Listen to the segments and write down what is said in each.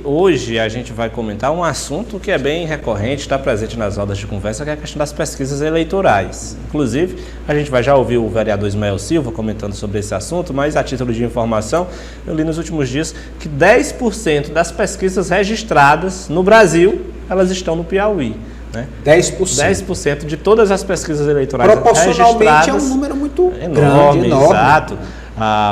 hoje a gente vai comentar um assunto que é bem recorrente, está presente nas rodas de conversa, que é a questão das pesquisas eleitorais. Inclusive, a gente vai já ouvir o vereador Ismael Silva comentando sobre esse assunto, mas a título de informação, eu li nos últimos dias que 10% das pesquisas registradas no Brasil, elas estão no Piauí. Né? 10% de todas as pesquisas eleitorais proporcionalmente registradas. É um número muito enorme. Enorme. Exato.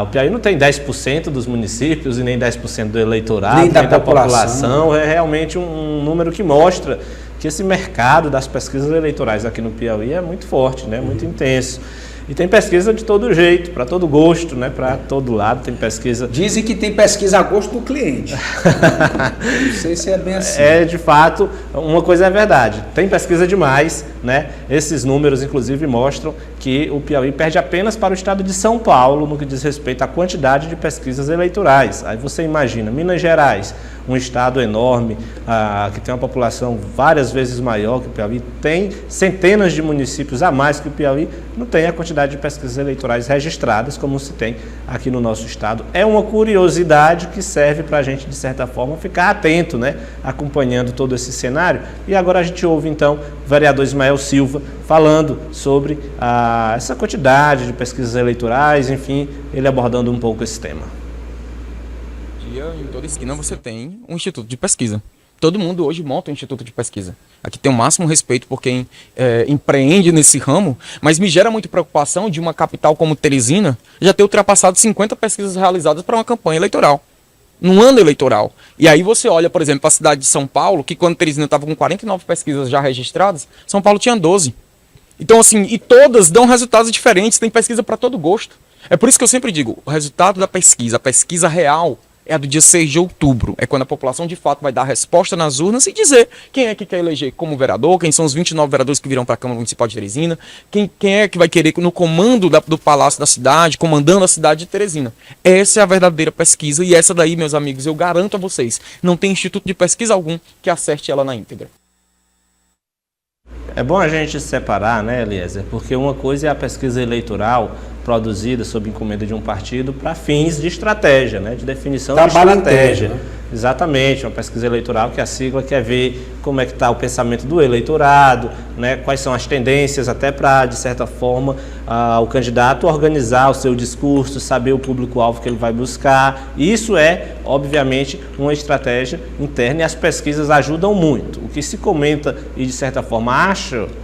O Piauí não tem 10% dos municípios e nem 10% do eleitorado, nem da população. É realmente um número que mostra que esse mercado das pesquisas eleitorais aqui no Piauí é muito forte, né? Muito intenso. E tem pesquisa de todo jeito, para todo gosto, né? Para todo lado tem pesquisa. Dizem que tem pesquisa a gosto do cliente. Não sei se é bem assim. De fato, uma coisa é verdade. Tem pesquisa demais, né? Esses números, inclusive, mostram que o Piauí perde apenas para o estado de São Paulo no que diz respeito à quantidade de pesquisas eleitorais. Aí você imagina, Minas Gerais, um estado enorme, que tem uma população várias vezes maior que o Piauí, tem centenas de municípios a mais que o Piauí, não tem a quantidade de pesquisas eleitorais registradas como se tem aqui no nosso estado. É uma curiosidade que serve para a gente, de certa forma, ficar atento, né, acompanhando todo esse cenário. E agora a gente ouve, então, o vereador Ismael Silva falando sobre essa quantidade de pesquisas eleitorais, enfim, ele abordando um pouco esse tema. Em toda esquina você tem um instituto de pesquisa. Todo mundo hoje monta um instituto de pesquisa. Aqui tem o máximo respeito por quem empreende nesse ramo, mas me gera muita preocupação de uma capital como Teresina já ter ultrapassado 50 pesquisas realizadas para uma campanha eleitoral, num ano eleitoral. E aí você olha, por exemplo, para a cidade de São Paulo, que quando Teresina estava com 49 pesquisas já registradas, São Paulo tinha 12. Então, assim, e todas dão resultados diferentes, tem pesquisa para todo gosto. É por isso que eu sempre digo, o resultado da pesquisa, a pesquisa real, é a do dia 6 de outubro. É quando a população de fato vai dar a resposta nas urnas e dizer quem é que quer eleger como vereador, quem são os 29 vereadores que virão para a Câmara Municipal de Teresina, quem é que vai querer no comando do Palácio da Cidade, comandando a cidade de Teresina. Essa é a verdadeira pesquisa e essa daí, meus amigos, eu garanto a vocês, não tem instituto de pesquisa algum que acerte ela na íntegra. É bom a gente separar, né, Eliezer? Porque uma coisa é a pesquisa eleitoral produzida sob encomenda de um partido para fins de estratégia, né, de definição de estratégia. Né? Exatamente, uma pesquisa eleitoral que a sigla quer ver como é que está o pensamento do eleitorado, né, quais são as tendências, até para, de certa forma, o candidato organizar o seu discurso, saber o público-alvo que ele vai buscar. Isso é, obviamente, uma estratégia interna e as pesquisas ajudam muito. O que se comenta e, de certa forma,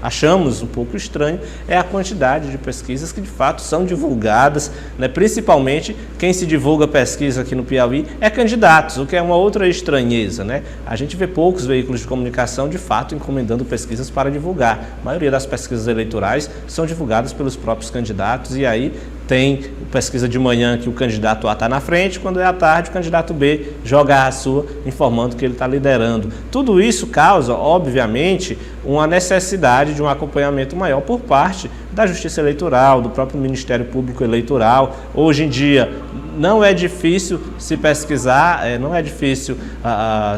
achamos um pouco estranho é a quantidade de pesquisas que, de fato, são divulgadas, né? Principalmente quem se divulga pesquisa aqui no Piauí é candidatos, o que é uma outra estranheza, né? A gente vê poucos veículos de comunicação, de fato, encomendando pesquisas para divulgar. A maioria das pesquisas eleitorais são divulgadas pelos próprios candidatos e aí tem pesquisa de manhã que o candidato A está na frente, quando é à tarde o candidato B joga a sua, informando que ele está liderando. Tudo isso causa, obviamente, uma necessidade de um acompanhamento maior por parte da Justiça Eleitoral, do próprio Ministério Público Eleitoral. Hoje em dia, não é difícil se pesquisar, não é difícil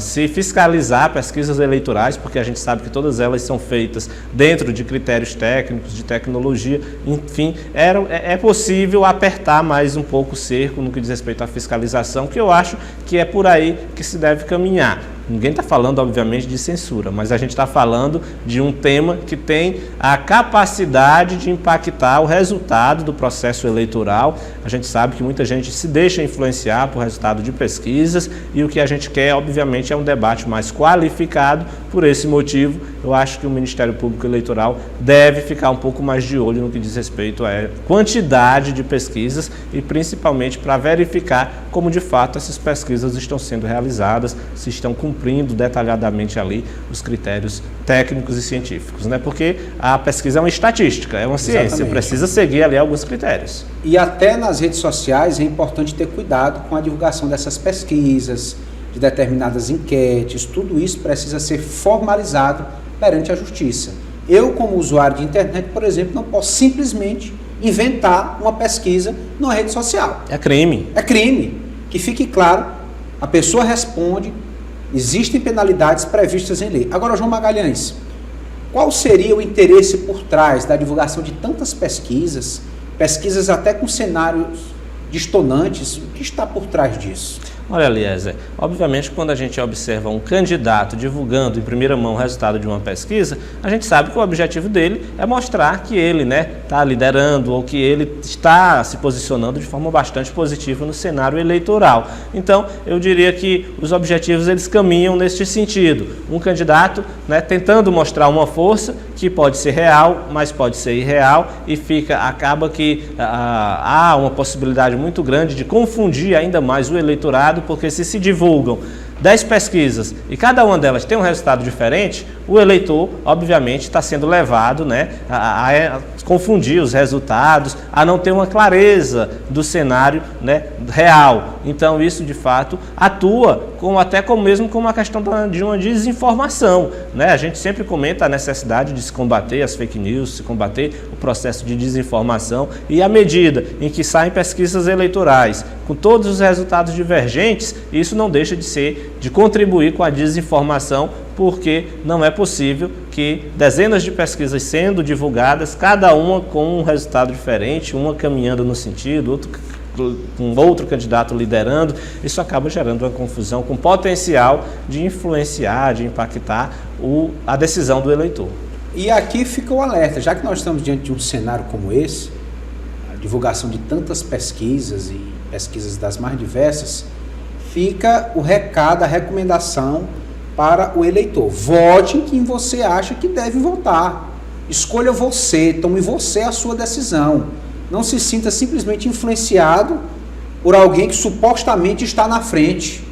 se fiscalizar pesquisas eleitorais, porque a gente sabe que todas elas são feitas dentro de critérios técnicos, de tecnologia, enfim, é possível apertar mais um pouco o cerco no que diz respeito à fiscalização, que eu acho que é por aí que se deve caminhar. Ninguém está falando, obviamente, de censura, mas a gente está falando de um tema que tem a capacidade de impactar o resultado do processo eleitoral. A gente sabe que muita gente se deixa influenciar por resultado de pesquisas e o que a gente quer, obviamente, é um debate mais qualificado. Por esse motivo, eu acho que o Ministério Público Eleitoral deve ficar um pouco mais de olho no que diz respeito à quantidade de pesquisas e principalmente para verificar como, de fato, essas pesquisas estão sendo realizadas, se estão cumprindo detalhadamente ali os critérios técnicos e científicos, né? Porque a pesquisa é uma estatística, é uma ciência, exatamente, precisa seguir ali alguns critérios. E até nas redes sociais é importante ter cuidado com a divulgação dessas pesquisas, de determinadas enquetes, tudo isso precisa ser formalizado perante a justiça. Eu, como usuário de internet, por exemplo, não posso simplesmente inventar uma pesquisa numa rede social. É crime. É crime. Que fique claro, a pessoa responde, existem penalidades previstas em lei. Agora, João Magalhães, qual seria o interesse por trás da divulgação de tantas pesquisas até com cenários distonantes? O que está por trás disso? Olha, Eliezer, obviamente quando a gente observa um candidato divulgando em primeira mão o resultado de uma pesquisa, a gente sabe que o objetivo dele é mostrar que ele está liderando ou que ele está se posicionando de forma bastante positiva no cenário eleitoral. Então, eu diria que os objetivos eles caminham neste sentido. Um candidato tentando mostrar uma força que pode ser real, mas pode ser irreal e acaba que há uma possibilidade muito grande de confundir ainda mais o eleitorado, porque se divulgam 10 pesquisas e cada uma delas tem um resultado diferente, o eleitor, obviamente, está sendo levado a confundir os resultados, a não ter uma clareza do cenário real. Então, isso, de fato, atua mesmo como a questão de uma desinformação. A gente sempre comenta a necessidade de se combater as fake news, se combater o processo de desinformação, e à medida em que saem pesquisas eleitorais com todos os resultados divergentes, isso não deixa de contribuir com a desinformação, porque não é possível que dezenas de pesquisas sendo divulgadas, cada uma com um resultado diferente, uma caminhando no sentido, com outro candidato liderando, isso acaba gerando uma confusão com potencial de influenciar, de impactar a decisão do eleitor. E aqui fica o alerta, já que nós estamos diante de um cenário como esse, a divulgação de tantas pesquisas e pesquisas das mais diversas, fica o recado, a recomendação para o eleitor. Vote em quem você acha que deve votar. Escolha você, tome você a sua decisão. Não se sinta simplesmente influenciado por alguém que supostamente está na frente.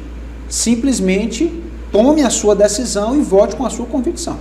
Simplesmente tome a sua decisão e vote com a sua convicção.